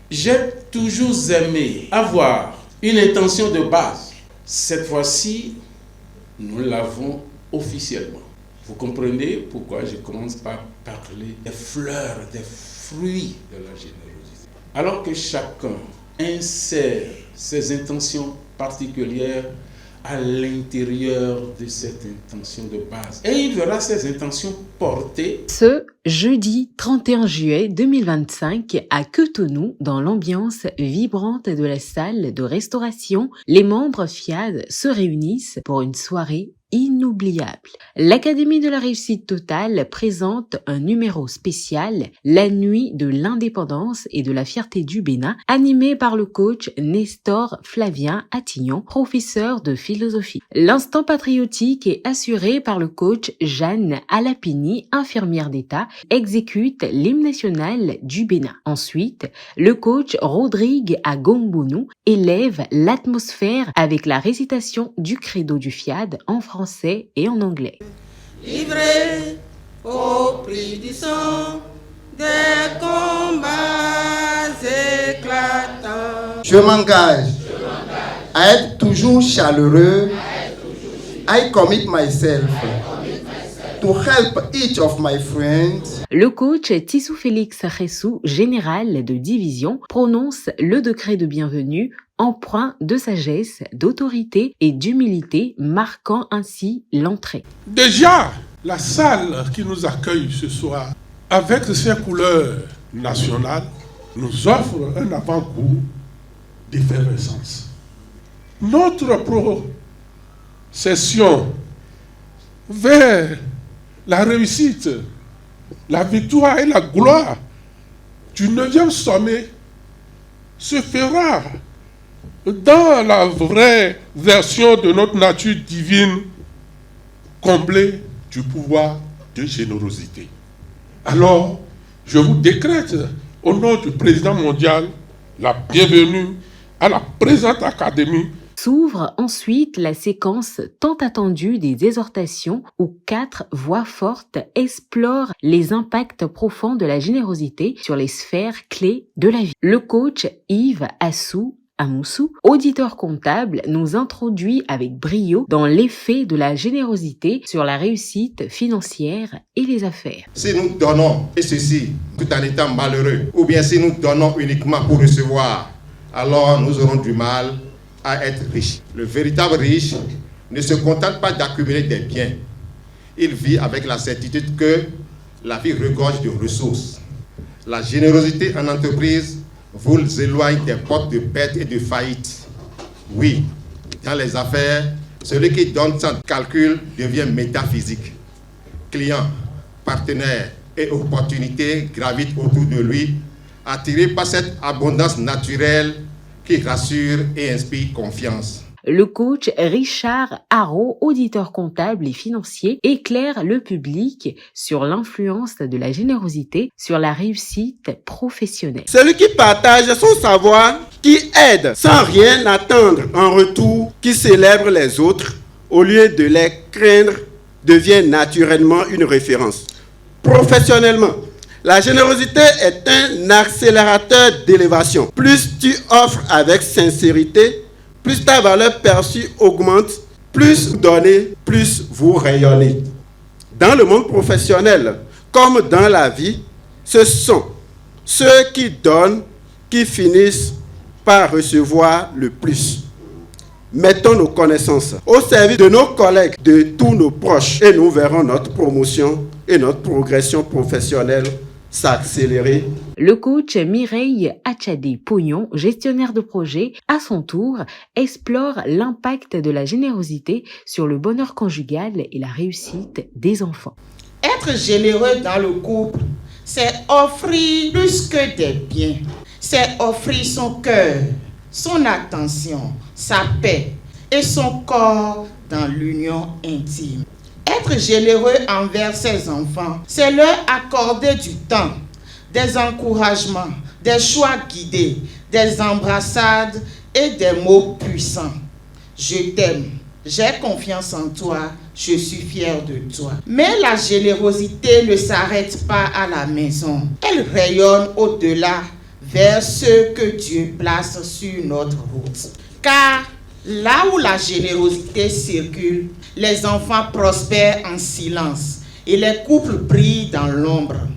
J'ai toujours aimé avoir une intention de base. Cette fois-ci, nous l'avons officiellement. Vous comprenez pourquoi je commence par parler des fleurs, des fruits de la générosité. Alors que chacun insère ses intentions particulières à l'intérieur de cette intention de base. Et il verra ses intentions portées. Ce jeudi 31 juillet 2025 à Cotonou, dans l'ambiance vibrante de la salle de restauration, les membres FIAD se réunissent pour une soirée inoubliable. L'Académie de la réussite totale présente un numéro spécial, la nuit de l'indépendance et de la fierté du Bénin, animé par le coach Nestor Flavien Attignon, professeur de philosophie. L'instant patriotique est assuré par le coach Jeanne Alapini, infirmière d'État, exécute l'hymne national du Bénin. Ensuite, le coach Rodrigue Agombounou élève l'atmosphère avec la récitation du credo du FIAD en français et en anglais. Livré au prix du sang des combats éclatants. Je m'engage à être toujours chaleureux. I commit myself to help each of my friends. Le coach Tissou Félix Ressou, général de division, prononce le décret de bienvenue, empreint de sagesse, d'autorité et d'humilité, marquant ainsi l'entrée. Déjà, la salle qui nous accueille ce soir, avec ses couleurs nationales, nous offre un avant-goût d'effervescence. Notre procession vers la réussite, la victoire et la gloire du 9e sommet se fera dans la vraie version de notre nature divine, comblée du pouvoir de générosité. Alors, je vous décrète, au nom du président mondial, la bienvenue à la présente académie. S'ouvre ensuite la séquence tant attendue des exhortations où 4 voix fortes explorent les impacts profonds de la générosité sur les sphères clés de la vie. Le coach Yves Assou Amoussou, auditeur comptable, nous introduit avec brio dans l'effet de la générosité sur la réussite financière et les affaires. Si nous donnons, et ceci tout en étant malheureux, ou bien si nous donnons uniquement pour recevoir, alors nous aurons du mal à être riches. Le véritable riche ne se contente pas d'accumuler des biens. Il vit avec la certitude que la vie regorge de ressources. La générosité en entreprise vous éloigne des portes de perte et de faillite. Oui, dans les affaires, celui qui donne sans calcul devient métaphysique. Clients, partenaires et opportunités gravitent autour de lui, attirés par cette abondance naturelle qui rassure et inspire confiance. Le coach Richard Haro, auditeur comptable et financier, éclaire le public sur l'influence de la générosité sur la réussite professionnelle. Celui qui partage son savoir, qui aide sans rien attendre en retour, qui célèbre les autres au lieu de les craindre, devient naturellement une référence. Professionnellement, la générosité est un accélérateur d'élévation. Plus tu offres avec sincérité, plus ta valeur perçue augmente, plus vous donnez, plus vous rayonnez. Dans le monde professionnel, comme dans la vie, ce sont ceux qui donnent qui finissent par recevoir le plus. Mettons nos connaissances au service de nos collègues, de tous nos proches, et nous verrons notre promotion et notre progression professionnelle s'accélérer. Le coach Mireille Achadé Pognon, gestionnaire de projet, à son tour, explore l'impact de la générosité sur le bonheur conjugal et la réussite des enfants. Être généreux dans le couple, c'est offrir plus que des biens. C'est offrir son cœur, son attention, sa paix et son corps dans l'union intime. Être généreux envers ses enfants, c'est leur accorder du temps, des encouragements, des choix guidés, des embrassades et des mots puissants. Je t'aime, j'ai confiance en toi, je suis fier de toi. Mais la générosité ne s'arrête pas à la maison. Elle rayonne au-delà vers ceux que Dieu place sur notre route. Car là où la générosité circule, les enfants prospèrent en silence et les couples brillent dans l'ombre.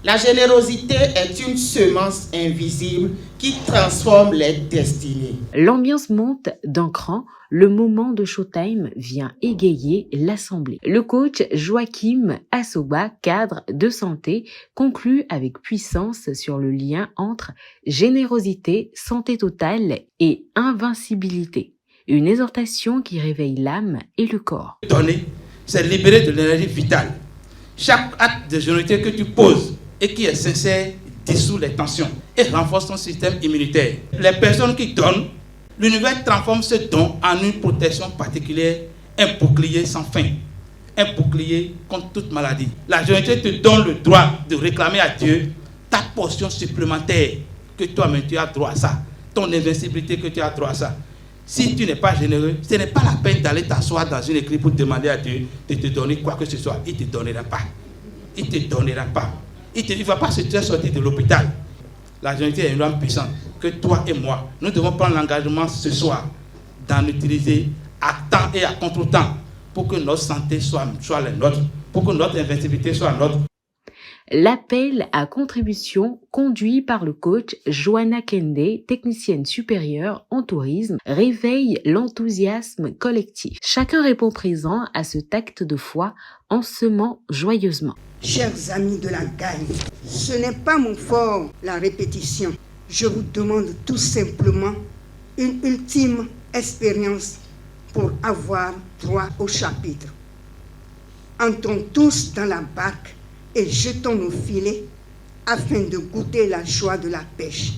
La générosité est une semence invisible qui transforme les destinées. L'ambiance monte d'un cran. Le moment de showtime vient égayer l'assemblée. Le coach Joachim Assoba, cadre de santé, conclut avec puissance sur le lien entre générosité, santé totale et invincibilité. Une exhortation qui réveille l'âme et le corps. Donner, c'est libérer de l'énergie vitale. Chaque acte de générosité que tu poses et qui est sincère dissout les tensions et renforce ton système immunitaire. Les personnes qui donnent, l'univers transforme ce don en une protection particulière, un bouclier sans fin, un bouclier contre toute maladie. La générosité te donne le droit de réclamer à Dieu ta portion supplémentaire, que toi-même tu as droit à ça, ton invincibilité que tu as droit à ça. Si tu n'es pas généreux, ce n'est pas la peine d'aller t'asseoir dans une église pour demander à Dieu de te donner quoi que ce soit. Il ne te donnera pas. Il ne te donnera pas. Il ne va pas se faire sortir de l'hôpital. La générosité est une loi puissante que toi et moi, nous devons prendre l'engagement ce soir d'en utiliser à temps et à contre-temps pour que notre santé soit la nôtre, pour que notre invincibilité soit la nôtre. L'appel à contribution conduit par le coach Joanna Kende, technicienne supérieure en tourisme, réveille l'enthousiasme collectif. Chacun répond présent à ce acte de foi en semant joyeusement. Chers amis de la gagne, ce n'est pas mon fort, la répétition. Je vous demande tout simplement une ultime expérience pour avoir droit au chapitre. Entrons tous dans la barque et jetons nos filets afin de goûter la joie de la pêche.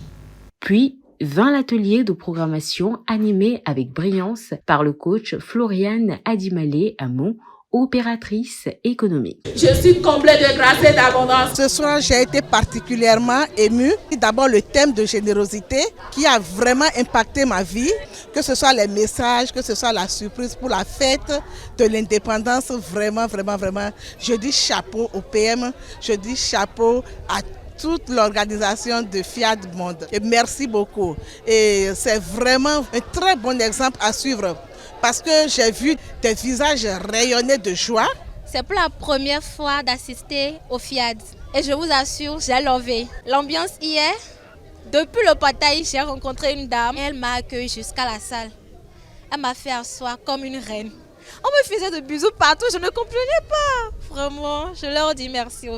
Puis vint l'atelier de programmation animé avec brillance par le coach Floriane Adimale Amon, opératrice économique. Je suis comblée de grâce et d'abondance. Ce soir, j'ai été particulièrement émue. D'abord, le thème de générosité qui a vraiment impacté ma vie, que ce soit les messages, que ce soit la surprise pour la fête de l'indépendance. Vraiment, vraiment, vraiment, je dis chapeau au PM, je dis chapeau à toute l'organisation de Fiat Monde. Et merci beaucoup. Et c'est vraiment un très bon exemple à suivre. Parce que j'ai vu des visages rayonner de joie. C'est pour la première fois d'assister au FIAD. Et je vous assure, j'ai lové. L'ambiance hier, depuis le portail, j'ai rencontré une dame. Elle m'a accueilli jusqu'à la salle. Elle m'a fait asseoir comme une reine. On me faisait de bisous partout, je ne comprenais pas. Vraiment, je leur dis merci.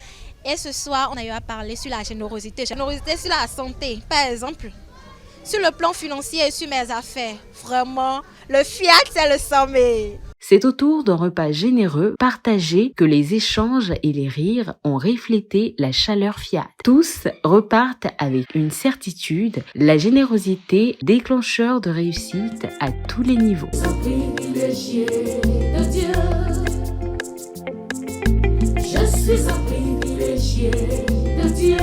Et ce soir, on a eu à parler sur la générosité. Générosité sur la santé, par exemple. Sur le plan financier et sur mes affaires, vraiment, le Fiat, c'est le sommet. C'est autour d'un repas généreux, partagé, que les échanges et les rires ont reflété la chaleur Fiat. Tous repartent avec une certitude, la générosité, déclencheur de réussite à tous les niveaux. Privilégié de Dieu, je suis un privilégié de Dieu.